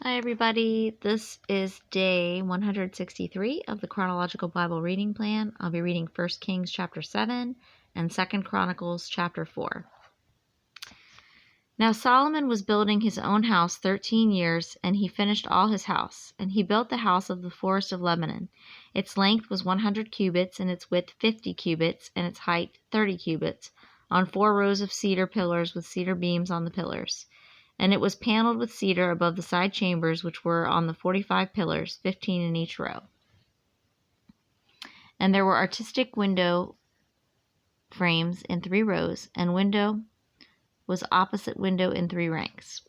Hi everybody, this is day 163 of the Chronological Bible Reading Plan. I'll be reading 1 Kings chapter 7 and 2 Chronicles chapter 4. Now Solomon was building his own house 13 years, and he finished all his house. And he built the house of the forest of Lebanon. Its length was 100 cubits, and its width 50 cubits, and its height 30 cubits, on 4 rows of cedar pillars with cedar beams on the pillars. And it was paneled with cedar above the side chambers, which were on the 45 pillars, 15 in each row. And there were artistic window frames in 3 rows, and window was opposite window in 3 ranks.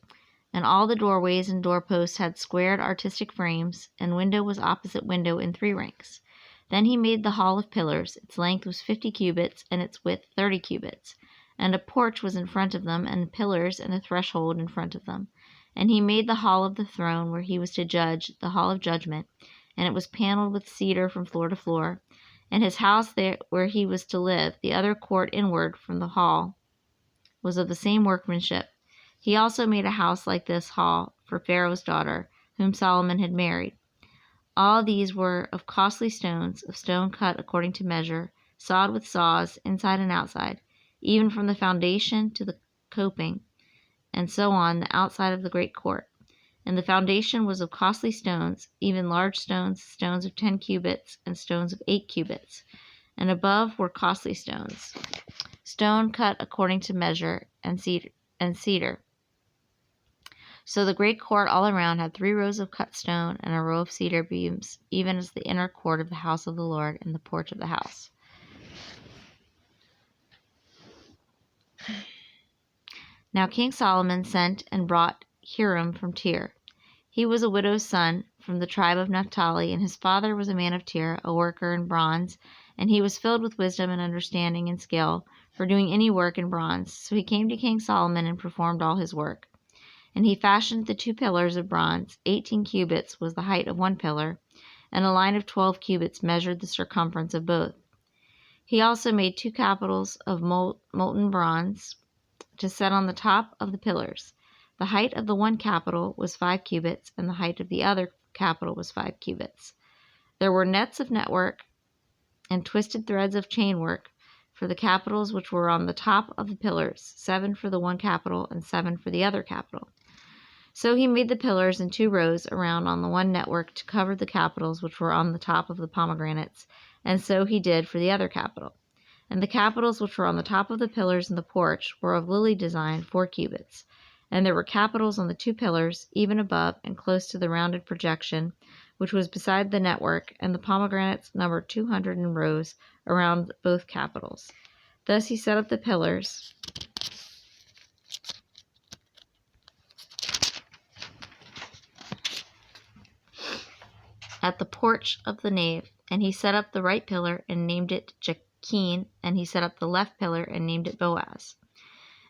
And all the doorways and doorposts had squared artistic frames, and window was opposite window in 3 ranks. Then he made the hall of pillars. Its length was 50 cubits, and its width 30 cubits. And a porch was in front of them, and pillars and a threshold in front of them. And he made the hall of the throne, where he was to judge, the hall of judgment, and it was paneled with cedar from floor to floor. And his house there where he was to live, the other court inward from the hall, was of the same workmanship. He also made a house like this hall for Pharaoh's daughter, whom Solomon had married. All these were of costly stones, of stone cut according to measure, sawed with saws, inside and outside, even from the foundation to the coping, and so on the outside of the great court. And the foundation was of costly stones, even large stones, stones of 10 cubits, and stones of 8 cubits. And above were costly stones, stone cut according to measure, and cedar. So the great court all around had 3 rows of cut stone and a row of cedar beams, even as the inner court of the house of the Lord and the porch of the house. Now King Solomon sent and brought Hiram from Tyre. He was a widow's son from the tribe of Naphtali, and his father was a man of Tyre, a worker in bronze, and he was filled with wisdom and understanding and skill for doing any work in bronze. So he came to King Solomon and performed all his work. And he fashioned the 2 pillars of bronze. 18 cubits was the height of one pillar, and a line of 12 cubits measured the circumference of both. He also made 2 capitals of molten bronze to set on the top of the pillars. The height of the one capital was 5 cubits, and the height of the other capital was 5 cubits. There were nets of network and twisted threads of chainwork for the capitals which were on the top of the pillars, 7 for the one capital and 7 for the other capital. So he made the pillars in 2 rows around on the one network to cover the capitals which were on the top of the pomegranates, and so he did for the other capital. And the capitals which were on the top of the pillars in the porch were of lily design, 4 cubits. And there were capitals on the 2 pillars, even above and close to the rounded projection, which was beside the network, and the pomegranates numbered 200 in rows around both capitals. Thus he set up the pillars at the porch of the nave, and he set up the right pillar and named it Jachin, and he set up the left pillar and named it Boaz.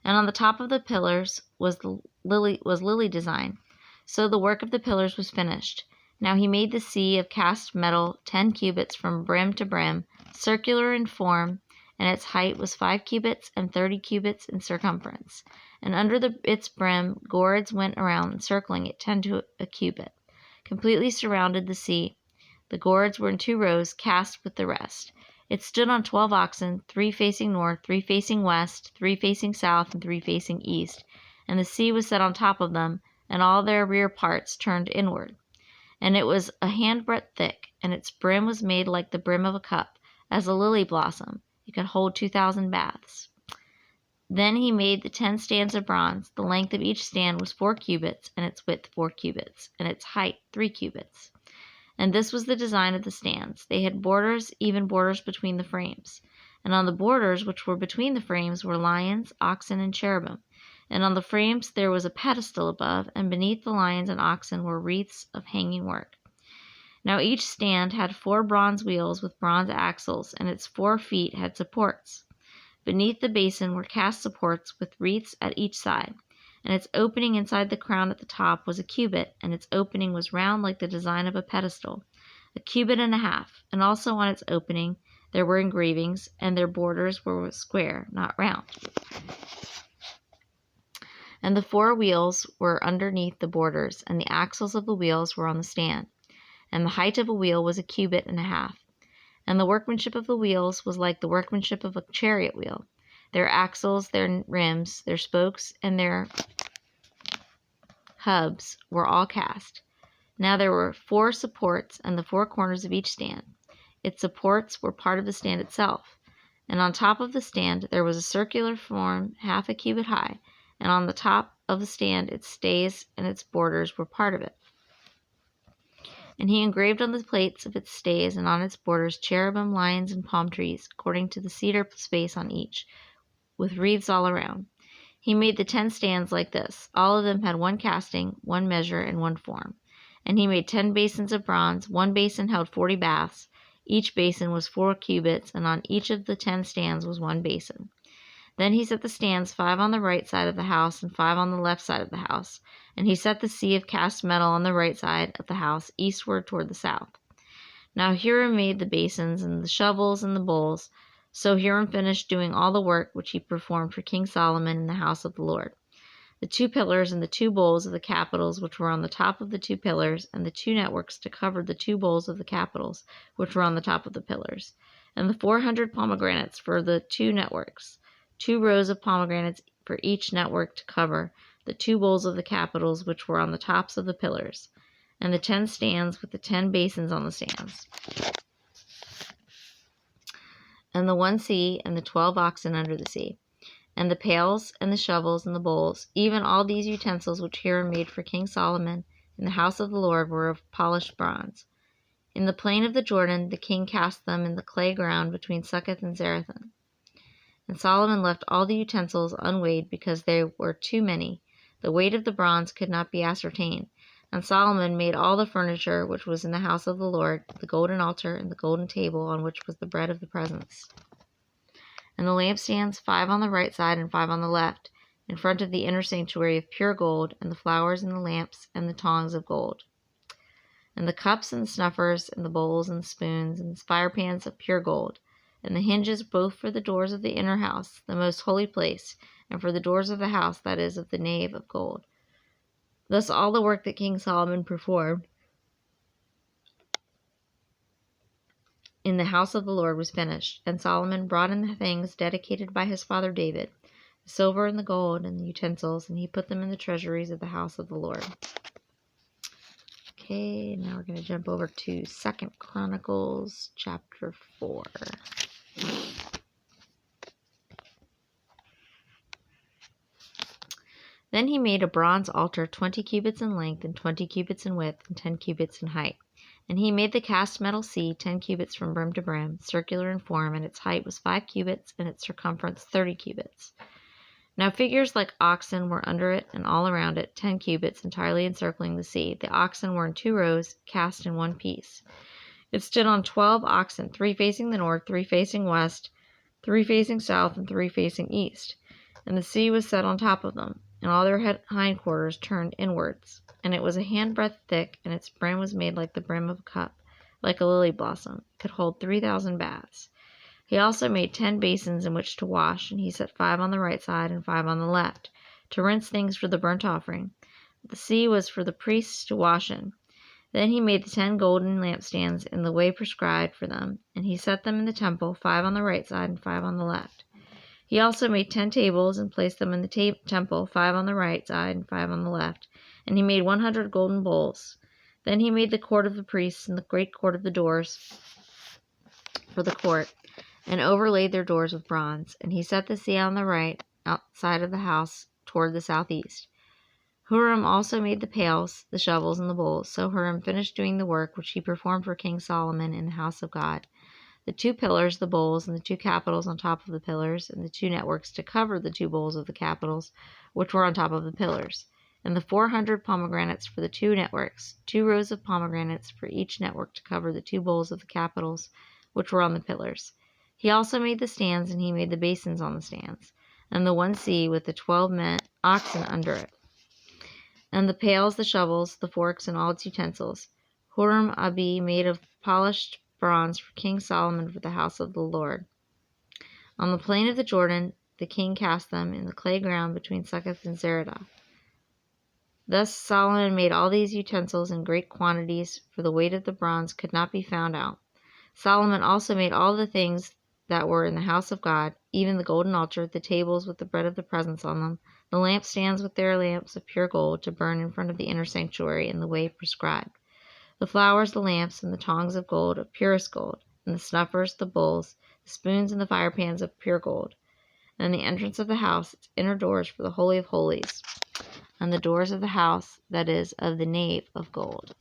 And on the top of the pillars was lily design. So the work of the pillars was finished. Now he made the sea of cast metal 10 cubits from brim to brim, circular in form, and its height was 5 cubits and 30 cubits in circumference. And under its brim gourds went around, encircling it 10 to a cubit, completely surrounded the sea. The gourds were in 2 rows, cast with the rest. It stood on 12 oxen, 3 facing north, 3 facing west, 3 facing south, and 3 facing east. And the sea was set on top of them, and all their rear parts turned inward. And it was a handbreadth thick, and its brim was made like the brim of a cup, as a lily blossom. It could hold 2,000 baths. Then he made the 10 stands of bronze. The length of each stand was 4 cubits, and its width 4 cubits, and its height 3 cubits. And this was the design of the stands. They had borders, even borders between the frames. And on the borders which were between the frames were lions, oxen, and cherubim. And on the frames there was a pedestal above, and beneath the lions and oxen were wreaths of hanging work. Now each stand had 4 bronze wheels with bronze axles, and its 4 feet had supports. Beneath the basin were cast supports with wreaths at each side. And its opening inside the crown at the top was a cubit, and its opening was round like the design of a pedestal, 1.5 cubits, and also on its opening there were engravings, and their borders were square, not round. And the 4 wheels were underneath the borders, and the axles of the wheels were on the stand. And the height of a wheel was 1.5 cubits. And the workmanship of the wheels was like the workmanship of a chariot wheel. Their axles, their rims, their spokes, and their hubs were all cast. Now there were 4 supports and the 4 corners of each stand. Its supports were part of the stand itself. And on top of the stand there was a circular form 1/2 cubit high, and on the top of the stand its stays and its borders were part of it. And he engraved on the plates of its stays and on its borders cherubim, lions, and palm trees, according to the cedar space on each, with wreaths all around. He made the 10 stands like this. All of them had 1 casting, 1 measure, and 1 form. And he made 10 basins of bronze. 1 basin held 40 baths. Each basin was 4 cubits, and on each of the 10 stands was 1 basin. Then he set the stands 5 on the right side of the house and 5 on the left side of the house. And he set the sea of cast metal on the right side of the house, eastward toward the south. Now Hiram made the basins and the shovels and the bowls. So Hiram finished doing all the work which he performed for King Solomon in the house of the Lord. The 2 pillars and the 2 bowls of the capitals which were on the top of the 2 pillars, and the 2 networks to cover the 2 bowls of the capitals which were on the top of the pillars, and the 400 pomegranates for the 2 networks, 2 rows of pomegranates for each network to cover the 2 bowls of the capitals which were on the tops of the pillars, and the 10 stands with the 10 basins on the stands, and the 1 sea and the 12 oxen under the sea, and the pails and the shovels and the bowls. Even all these utensils which Hiram made for King Solomon in the house of the Lord were of polished bronze. In the plain of the Jordan the king cast them in the clay ground between Succoth and Zarethan. And Solomon left all the utensils unweighed because they were too many. The weight of the bronze could not be ascertained. And Solomon made all the furniture which was in the house of the Lord, the golden altar and the golden table on which was the bread of the presence. And the lampstands, 5 on the right side and 5 on the left, in front of the inner sanctuary of pure gold, and the flowers and the lamps and the tongs of gold. And the cups and the snuffers and the bowls and the spoons and the firepans of pure gold, and the hinges both for the doors of the inner house, the most holy place, and for the doors of the house, that is, of the nave, of gold. Thus all the work that King Solomon performed in the house of the Lord was finished. And Solomon brought in the things dedicated by his father David, the silver and the gold and the utensils, and he put them in the treasuries of the house of the Lord. Okay, now we're going to jump over to 2 Chronicles chapter 4. Then he made a bronze altar 20 cubits in length and 20 cubits in width and 10 cubits in height. And he made the cast metal sea 10 cubits from brim to brim, circular in form, and its height was 5 cubits and its circumference 30 cubits. Now figures like oxen were under it and all around it, 10 cubits, entirely encircling the sea. The oxen were in 2 rows, cast in 1 piece. It stood on 12 oxen, 3 facing the north, 3 facing west, 3 facing south, and 3 facing east. And the sea was set on top of them, and all their hindquarters turned inwards. And it was a handbreadth thick, and its brim was made like the brim of a cup, like a lily blossom. It could hold 3,000 baths. He also made 10 basins in which to wash, and he set 5 on the right side and 5 on the left, to rinse things for the burnt offering. The sea was for the priests to wash in. Then he made the 10 golden lampstands in the way prescribed for them, and he set them in the temple, 5 on the right side and 5 on the left. He also made 10 tables and placed them in the temple, 5 on the right side and 5 on the left, and he made 100 golden bowls. Then he made the court of the priests and the great court of the doors for the court, and overlaid their doors with bronze. And he set the sea on the right outside of the house toward the southeast. Hiram also made the pails, the shovels, and the bowls. So Hiram finished doing the work which he performed for King Solomon in the house of God. The 2 pillars, the bowls, and the 2 capitals on top of the pillars, and the 2 networks to cover the 2 bowls of the capitals which were on top of the pillars, and the 400 pomegranates for the 2 networks, 2 rows of pomegranates for each network to cover the 2 bowls of the capitals which were on the pillars. He also made the stands, and he made the basins on the stands, and the 1 sea with the 12 oxen under it, and the pails, the shovels, the forks, and all its utensils. Huram-Abi made of polished bronze for King Solomon for the house of the Lord. On the plain of the Jordan, the king cast them in the clay ground between Succoth and Zeradah. Thus Solomon made all these utensils in great quantities, for the weight of the bronze could not be found out. Solomon also made all the things that were in the house of God, even the golden altar, the tables with the bread of the presence on them, the lampstands with their lamps of pure gold to burn in front of the inner sanctuary in the way prescribed, the flowers, the lamps, and the tongs of gold, of purest gold, and the snuffers, the bowls, the spoons, and the firepans of pure gold, and the entrance of the house, its inner doors for the Holy of Holies, and the doors of the house, that is, of the nave, of gold.